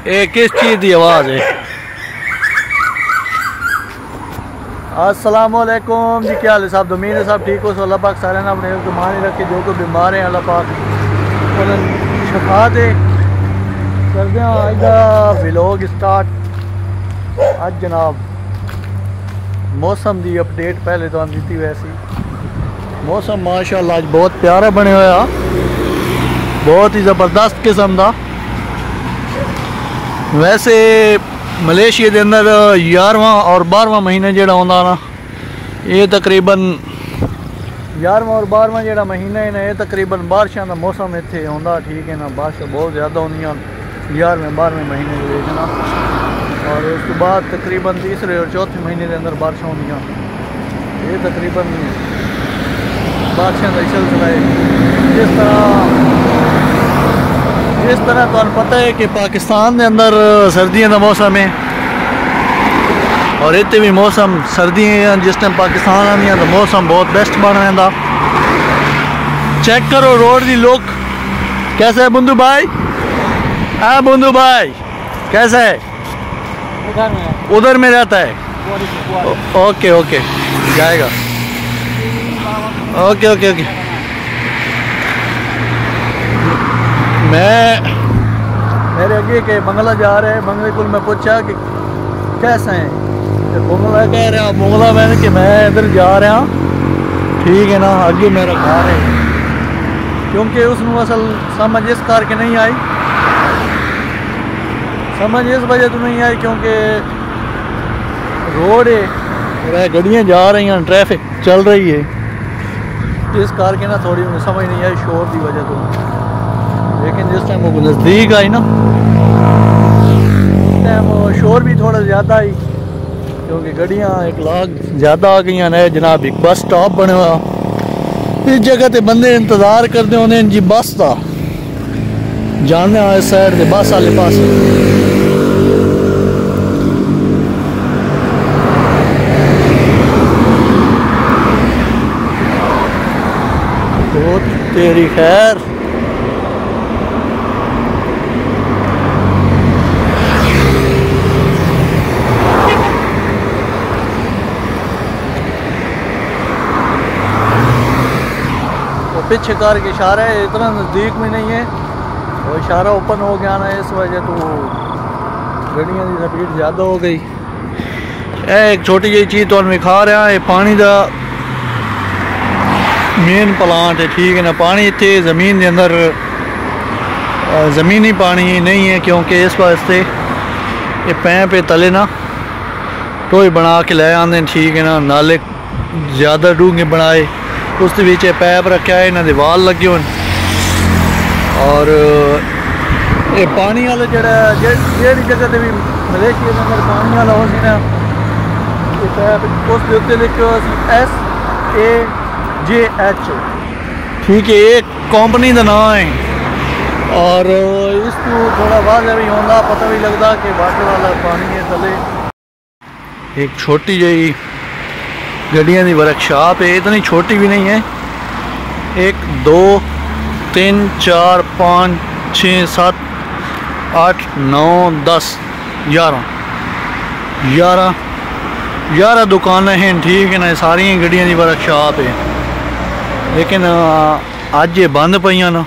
ये किस चीज़ की आवाज़ है? अस्सलाम वालेकुम जी, क्या हाल है साहब? उम्मीद है साहब ठीक हो। सो अल्लाह पाक सारे ना अपने मान ही रखे, जो कोई बीमार है अल्लाह पाक शफा दे। करते हैं आज व्लॉग स्टार्ट। आज जनाब मौसम की अपडेट पहले तो दी थी, वैसी मौसम माशाल्लाह आज बहुत प्यारा बने हुआ, बहुत ही ज़बरदस्त किस्म का। वैसे मलेशिया के अंदर 11वां और 12वां महीना जोड़ा आता ना, ये तकरीबन 11वां और 12वां जोड़ा महीना है ना, ये तकरीबन बारिशों का मौसम इतने आता। ठीक है ना, बारिश बहुत ज़्यादा होंदियां 11वें 12वें महीने के ना, और उस तो बाद तकरीबन तीसरे और चौथे महीने के अंदर बारिश होंदियां। ये तकरीबन बारिशों का सिलसिला है। जिस तरह तो पता है कि पाकिस्तान के अंदर सर्दियों का मौसम है, और इतने भी मौसम सर्दियाँ जिस टाइम पाकिस्तान आनी तो मौसम बहुत बेस्ट बन रहा। चेक करो रोड की लुक कैसा है बुंदू भाई। हाँ बुंदू भाई कैसा है? उधर में रहता है। ओके ओके जाएगा। Okay okay okay. मेरे अगे के बंगला जा रहे हैं, बंगले को मैं पूछा कि कैसा है, तो बंगला कह रहा बंगला मैंने कि मैं इधर जा रहा हूँ। ठीक है ना, आगे मेरा घर है, क्योंकि उसमें असल समझ इस करके नहीं आई, समझ इस वजह तो नहीं आई क्योंकि रोड है, गाड़ियाँ जा रही हैं, ट्रैफिक चल रही है, इस करके ना थोड़ी उन्हें समझ नहीं आई शोर की वजह तो। लेकिन जिस टाइम वो नज़दीक आई ना, उस टाइम शोर भी थोड़ा ज़्यादा आई, क्योंकि गाड़ियाँ 1 लाख ज़्यादा आ गई हैं। जनाब एक बस स्टॉप बने हुआ, इस जगह ते बंदे इंतज़ार करते होने जी बस का, जाने इस साइड से बस वाले पास। बहुत तेरी खैर। पीछे कार के इशारा है, इतना नज़दीक में नहीं है, और इशारा ओपन हो गया ना, इस वजह तो गाड़ियों की स्पीड ज़्यादा हो गई। एक छोटी जी चीज़ तो दिखा रहा है, पानी का मेन प्लांट है। ठीक है ना, पानी इतने ज़मीन के अंदर ज़मीनी पानी नहीं है, क्योंकि इस वास्ते ये पैप पे तले ना टोए बना के ले आते। ठीक है ना, नाले ज़्यादा डूंगे बनाए, उस पीछे पैप रखा है, इन्होंने वाल लगे हुए, और ये पानी वाला जी जगह से भी मलेशिया के अंदर पानी वाला हो ना, ये पैप उस उत्ते लिखे SAJH। ठीक है, एक कंपनी का नाम है, और इसको थोड़ा वाज़ह भी होता, पता भी लगता कि वाटर वाला पानी है थले। एक छोटी जी गाड़ियाँ की वर्कशॉप है, इतनी छोटी भी नहीं है, 1 2 3 4 5 6 7 8 9 10 11 दुकानें हैं। ठीक है ना, सारी गाड़ियाँ की वर्कशॉप है, लेकिन अज ये बंद पईयां ना।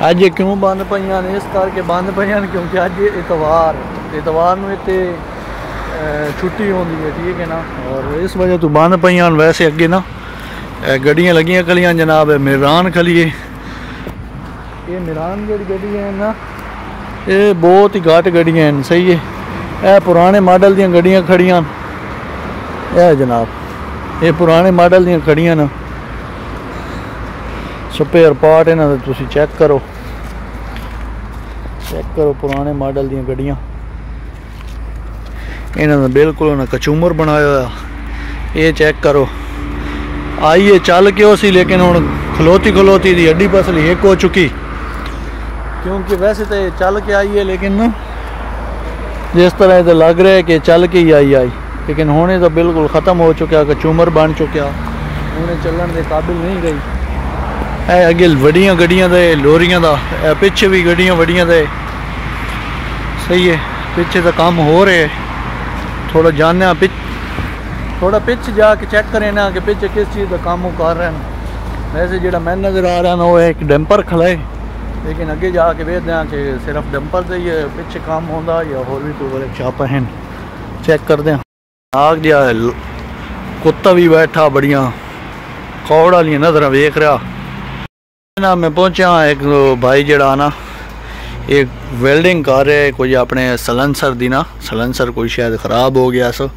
अज ये क्यों बंद पईयां ने? इस करके बंद पईयां क्योंकि अज इतवार में इतने छुट्टी होती है। ठीक है ना, और इस वजह तो बंद पईयां। वैसे अगे ना गड्डियाँ लगियां खलियां जनाब, मिरान खली है। ये मिरान जी गड्डियाँ हैं ना, ये बहुत ही घट गड्डियाँ हैं। सही है, यह पुराने मॉडल दी गड्डियाँ खड़ियां, यह जनाब ये पुराने मॉडल दी खड़ियां ना, स्पेयर पार्ट इन्हां दे तुसीं चेक करो पुराने मॉडल दी गड्डियाँ। इन्होंने बिल्कुल उन्हें कचूमर बनाया। ये चेक करो, आई है चल के उसी, लेकिन हुण खलोती दी हड्डी पसली एक हो चुकी, क्योंकि वैसे तो चल के आई है, लेकिन ना जिस तरह तो लग रहा है कि चल के ही आई, लेकिन होने तो बिल्कुल ख़त्म हो चुका, कचूमर बन चुका, उन्हें चलन के काबिल नहीं गई। अगे वड्डियां गड्डियां दे लोरियां दा, पिछे भी गड्डियां वड्डियां दे सही है। पिछे तो काम हो रहे, थोड़ा जानने थोड़ा पिछ जाके चेक करें ना कि पिछे किस चीज़ का काम कर रहे हैं। वैसे जो मैं नज़र आ रहा है ना वो एक डंपर खड़ा है, लेकिन अगे जाके वेखते हैं कि सिर्फ डंपर से ही पिछे काम होता या होर भी कोई वर्कशॉप हैं। चेक करते हैं। आग दिया कुत्ता भी बैठा, बढ़िया कौड़ वाली नज़र वेख रहा ना। मैं पहुंचा एक भाई जड़ा ना एक वेल्डिंग कर रहे कोई अपने सलेंसर दी ना, सलेंसर कोई शायद ख़राब हो गया सो,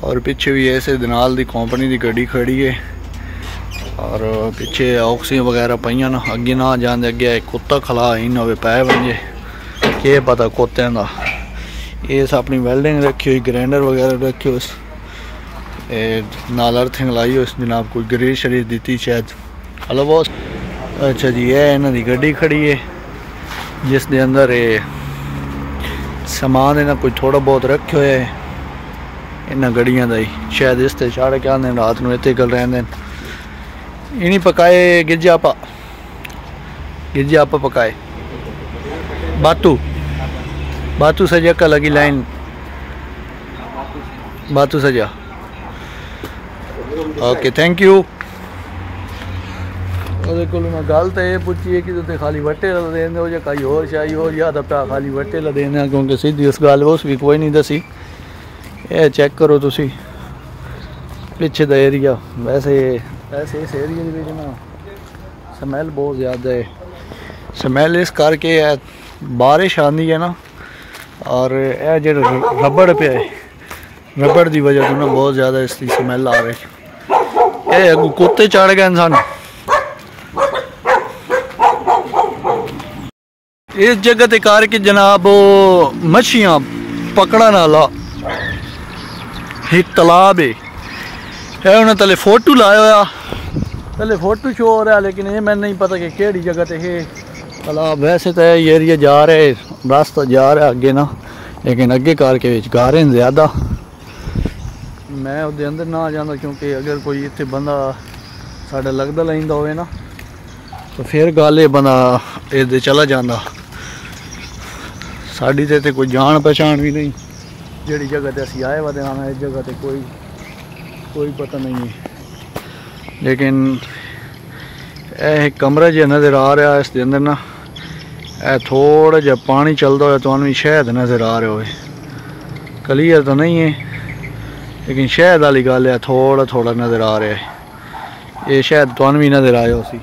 और पिछे भी ऐसे दनाल दी कंपनी की गड्डी खड़ी है और पिछे ऑक्सीजन वगैरह पईयां ना। अगे ना जाते अगे एक कुत्ता खला इन होवे पै बंजे के पता कुत्ते का। इस अपनी वेल्डिंग रखी हुई, ग्राइंडर वगैरह रखे हुए, नाल अर्थिंग लाई हो जनाब, कोई ग्रीस शरीस दी शायद। Hello boss. अच्छा जी, ये इन्हों की गड्डी खड़ी है जिस दे अंदर समान इन्हें कोई थोड़ा बहुत रखे हुए है इन्होंने गड्डियां का ही। शायद इस ते चाड़ के आते रात को इतने गल रहें। इन्हीं पकाए गिज्जा आपा पकाए बातू सजा का लगी लाइन बातू सजा। Okay thank you. को मैं गल तो यह पूछी है कि तुम खाली वट्टे ला देंगे हो या कई होर शाही हो या तो प्या खाली वट्टे ला देने, क्योंकि सीधी उस गल उस भी कोई नहीं दसी। ये चेक करो तुसी पिछे दा एरिया। वैसे इस एरिया ना स्मैल बहुत ज़्यादा है। स्मैल इस करके बारिश आती है ना, और यह जो रबड़ पे है, रबड़ की वजह तो ना बहुत ज़्यादा इसकी स्मैल आ रही। ये अगू कुत्ते चढ़ गए इंसान। इस जगह ते करके जनाब मछियाँ पकड़न वाला एक तालाब है उन्हें तले फोटो लाया हुआ, तले फोटो शो हो रहा है, लेकिन ये मैंने नहीं पता कि केड़ी जगह ते है तालाब। वैसे तो ये एरिया जा रहे रास्ता जा रहा है अगे ना, लेकिन अगे करके गारे ज़्यादा। मैं उसके अंदर ना जाता, क्योंकि अगर कोई इतने बंदा साढ़ा लगता लैंदा होवे ना तो फिर गल ये बंदा इधर चला जाता। साड़ी ते कोई जान पहचान भी नहीं, जिहड़ी जगह ते असीं आए वादे आना इस जगह ते कोई पता नहीं है। लेकिन यह कमरा जो नज़र आ रहा है इसके अंदर ना, यह थोड़ा जहा पानी चलता हो तो भी शहद नज़र आ रहा हो। क्लियर तो नहीं है, लेकिन शहद वाली गल है, थोड़ा थोड़ा नज़र आ रहा है। ये शायद तुहानू भी नज़र आया सी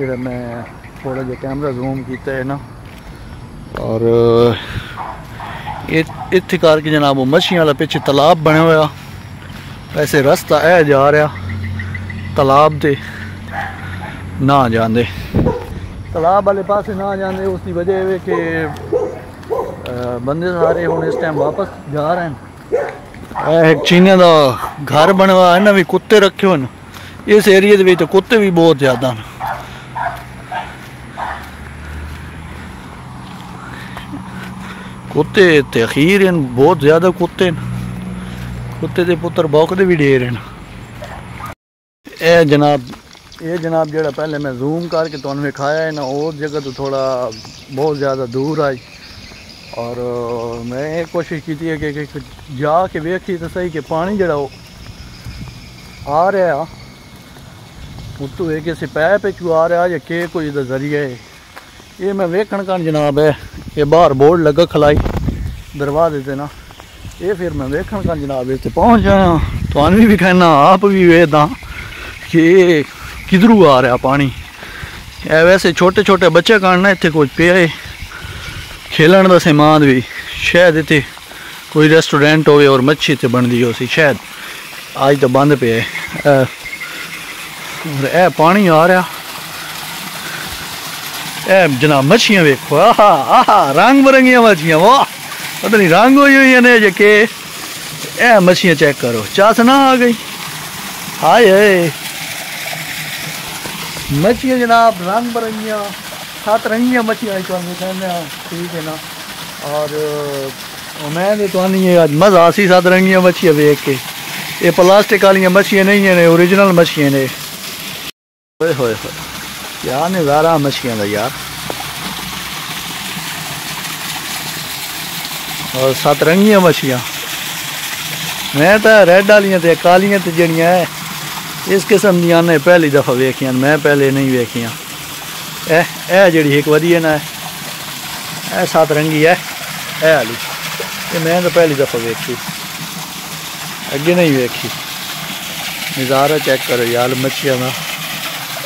जो मैं थोड़ा जहा कैमरा जूम किया है ना। और इत्थे करके जनाब वो मछियां वाला पिछे तालाब बने हुआ। वैसे रास्ता है जा रहा तालाब ते ना जाते, तालाब वाले पास ना जाते। उसकी वजह है कि बंदे सारे हुण इस टाइम वापस जा रहे हैं। एक चीनिया का घर बने हुआ है ना, भी कुत्ते रखे हुए इस एरिए के तो कुत्ते भी बहुत ज़्यादा हैं। कुत्ते ते अखीर हैं, बहुत ज़्यादा कुत्ते हैं। कुत्ते के पुत्र भौंकते भी ढेर हैं। ये जनाब जो पहले मैं जूम करके तुहानू विखाया है ना, उस जगह तो थोड़ा बहुत ज़्यादा दूर आई। और मैं ये कोशिश की है कि जाके वेखी तो सही कि पानी जड़ा आ रहा उत्तों है किसी पैप चू आ रहा या के कोई जरिया है। ये मैं वेखण का जनाब है, ये बाहर बोर्ड लगा खलाई दरवाजे से ना, ये फिर मैं वेखण का जनाब इतने पहुँच आया। तो भी कहना आप भी वेखदा कि किधरू आ रहा पानी। वैसे छोटे छोटे बच्चे काटना इतने कुछ पे है खेलन का समान भी, शायद इतने कोई रेस्टोरेंट हो और मच्छी इतने बनती हो सी, शायद आज तो बंद पे है। ए पानी आ रहा ए जनाब, मछियाँ वेखो, आहा आहा रंग बिरंगिया मछियाँ, वाह पता नहीं रंग हुई हुई ने जे के। ए मछियाँ चेक करो, चास ना आ गई, हाय मछियाँ जनाब रंग बिरंगिया सतरंगिया मछियाँ कहने, ठीक है ना। और मैं तो आज मज़ा आसी सतरंगिया मछियाँ वेख के। ये प्लास्टिक वाली मछियाँ नहीं है, ओरिजिनल मछियाँ ने। होए होए क्या नज़ारा मछियाँ का यार। और सतरंगियां मछलियाँ। मैं तो रेड वालियां ते कालियां ते जड़ियां है इस किस्म दियां ने पहली दफ़ा वेखियां, मैं पहले नहीं वेखियां। ए जड़ी एक वधिया ना है सतरंगी है ए वाली, ये मैं तो पहली दफ़ा वेखी, अगे नहीं वेखी। नज़ारा चेक करो यार मच्छियाँ का।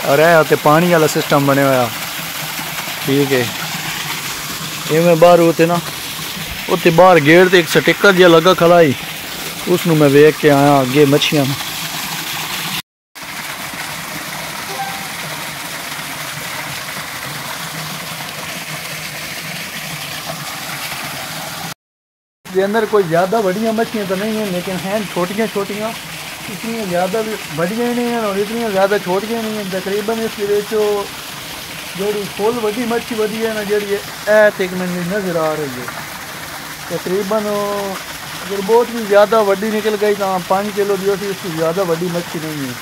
और है पानी वाला सिस्टम बने हुआ, ठीक है। ये मैं बाहर होते ना उत्ते बाहर गेट ते एक स्टिकर जिहा लगा खड़ा ही, उसनों मैं वेख के आया अगे मच्छियाँ। के अंदर कोई ज़्यादा बड़ियाँ मछलियाँ तो नहीं हैं, लेकिन हैं छोटियाँ छोटियाँ, इतनी ज़्यादा भी बड़ियाँ ही नहीं हैं और इतनी ज़्यादा छोटियाँ नहीं हैं। तकरीबन इसके जी फुल वही मच्छी वधी है ना जी तक मैंने नज़र आ रही है। तकरीबन अगर बहुत भी ज़्यादा वड्डी निकल गई तो 5 किलो दी होती, उसकी ज़्यादा वड्डी मच्छी नहीं है।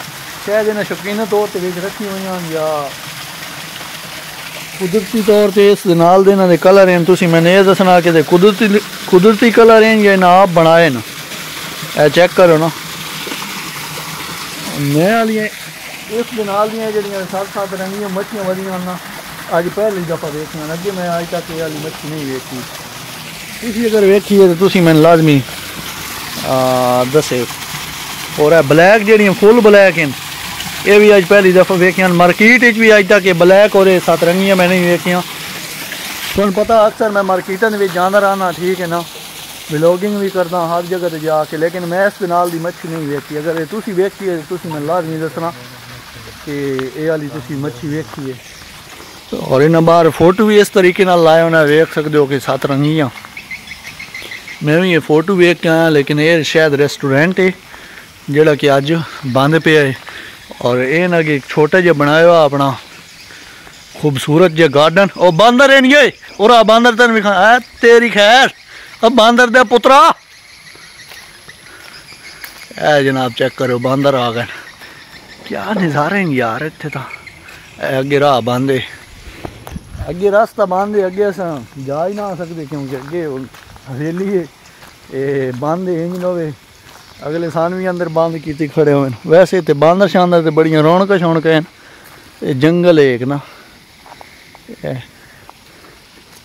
शायद इन्हें शौकीन तौर पर रखी हुई हैं या कुदरती तौर पर इस नाल दे इन्होंने कलर हैं। तुम मैंने ये दसना कि कुदरती कलर हैं या इन्हें आप बनाए ना, चेक करो ना। मैं वालियाँ इस नाल दियाँ सात रंगियाँ मच्छियाँ वधियां ना अज पहली दफ़ा देखियां, अगे मैं अज तक ये वाली मच्छी नहीं वेखी। तुसीं अगर वेखी है तो तुसीं मैंने लाजमी दसे। और ब्लैक जड़ियाँ फुल ब्लैक हैं, ये भी अज पहली दफ़ा वेखियां। मार्केट भी अज तक ये ब्लैक और सतरंगियां मैं नहीं वेखियां। तुहानूं पता अक्सर मैं मार्केटों में जाना रहना, ठीक है ना, व्लॉगिंग भी करदा हर जगह ते जाके, लेकिन मैं इस नाल दी मच्छी नहीं वेखी। अगर ये तुसीं वेखी है तो तुसीं मैनूं लाजमी दसना कि ये वाली तुसीं मच्छी वेखी है। और इन्हें बाहर फोटो भी इस तरीके नाल लाए उन्हें वेख सकते हो कि सतरंगियां। मैं भी ये फोटो वेख के आया, लेकिन ये शायद रेस्टोरेंट है जोड़ा कि अज बंद पे है। और ये ना कि छोटा जिहा बनाया हुआ अपना खूबसूरत जिहा गार्डन। और बांदर है नहीं और बांदर तेन विखा तेरी खैर, अब बांदर दे पुत्रा ए जनाब चेक करो बांदर आ गए। क्या नज़ारे हैं यार इत्थे तो। अगे राह बंद है, अगे रास्ता बंद है, अगे अस जा ही ना सकते क्योंकि अगे हवेली है, ये बंद है। इंज होवे अगले सान भी अंदर बंद की खड़े हुए। वैसे तो बांदर शानदार तो बड़िया रौनक शौनक हैं। ये जंगल है एक ना,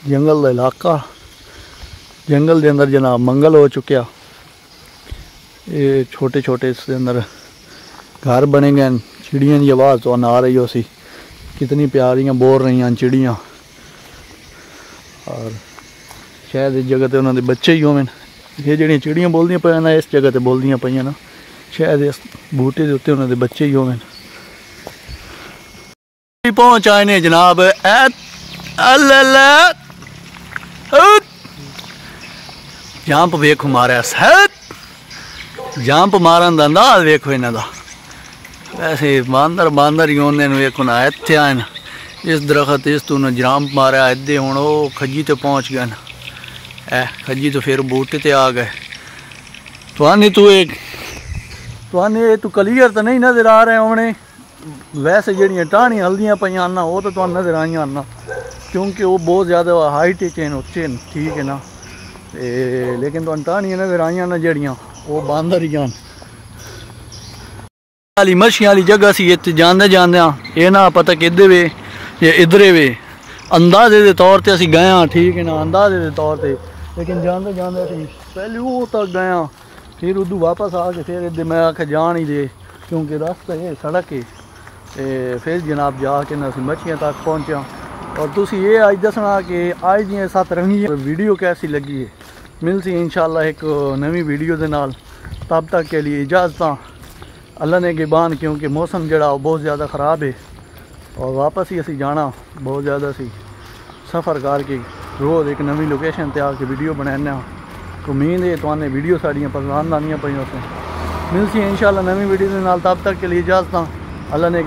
जंगल का इलाका, जंगल के अंदर जनाब मंगल हो चुकिया। ये छोटे छोटे इसके अंदर घर बने गए। चिड़ियाँ की आवाज़ तो आ रही हो सी, कितनी प्यारियाँ बोल रही हैं चिड़ियाँ। और शायद इस जगह पर उन्होंने बच्चे ही होवे। ये जड़ियाँ चिड़ियाँ बोलदियां पे ना इस जगह पर बोलदियां पईयां ना, शायद इस बूटे के उत्ते उन्होंने बच्चे ही होवे। पहुँच आए ने जनाब जंप वेखो मारा जंप मारन का अंदाज वेखो इन्हों का। वैसे बांदर बांदर ही होने वेखो ना इत्थे आए न इस दरख्त इस तू जंप मारा इदे हुण वो खज्जी ते पहुँच गए न। खज्जी तो फिर बूटे ते आ गए। तू क्लीयर तो नहीं नज़र आ रहे होने। वैसे जड़ियाँ टाहनियाँ हल्दियाँ पईयां ना वो तो तुहानूं नज़र आईयां ना, क्योंकि वो बहुत ज़्यादा हाइट च उच्चे न, ठीक है ना। लेकिन तुहानूं टाहनियाँ नज़र आईयां ना जड़ियाँ वो बांदर ही जान वाली मच्छियां वाली जगह सी। इत्थे जांदे जांदे ये ना पता किधर वे या इधरे वे, अंदाजे के तौर पर असीं गए हाँ, ठीक है ना, अंदाजे के तौर पर। लेकिन जांदे जांदे असीं पहले वो तक गए हाँ, फिर उदू वापस आ के फिर इधर मैं आखे जान ही दे क्योंकि रास्ता ये सड़क है। फिर जनाब जाके ना असीं मच्छियां तक पहुँचा। और तुसीं ये अज दसना कि अज दी सतरंगी वीडियो कैसी लगी है। मिलती इंशाल्लाह एक नवी वीडियो के नाल। तब तक के लिए इजाज़त अल्लाह ने गिबान, क्योंकि मौसम जड़ा बहुत ज़्यादा ख़राब है और वापस ही असी जाना बहुत ज़्यादा सी सफ़र करके रोज़ एक नवी लोकेशन ते आके वीडियो बनाने। उम्मीद है तुहानू वीडियो साड़ियाँ पसंद आनियां पईयां। मिलती इंशाल्लाह नवी वीडियो के नाल। तब तक के लिए इजाज़त अल्लाह ने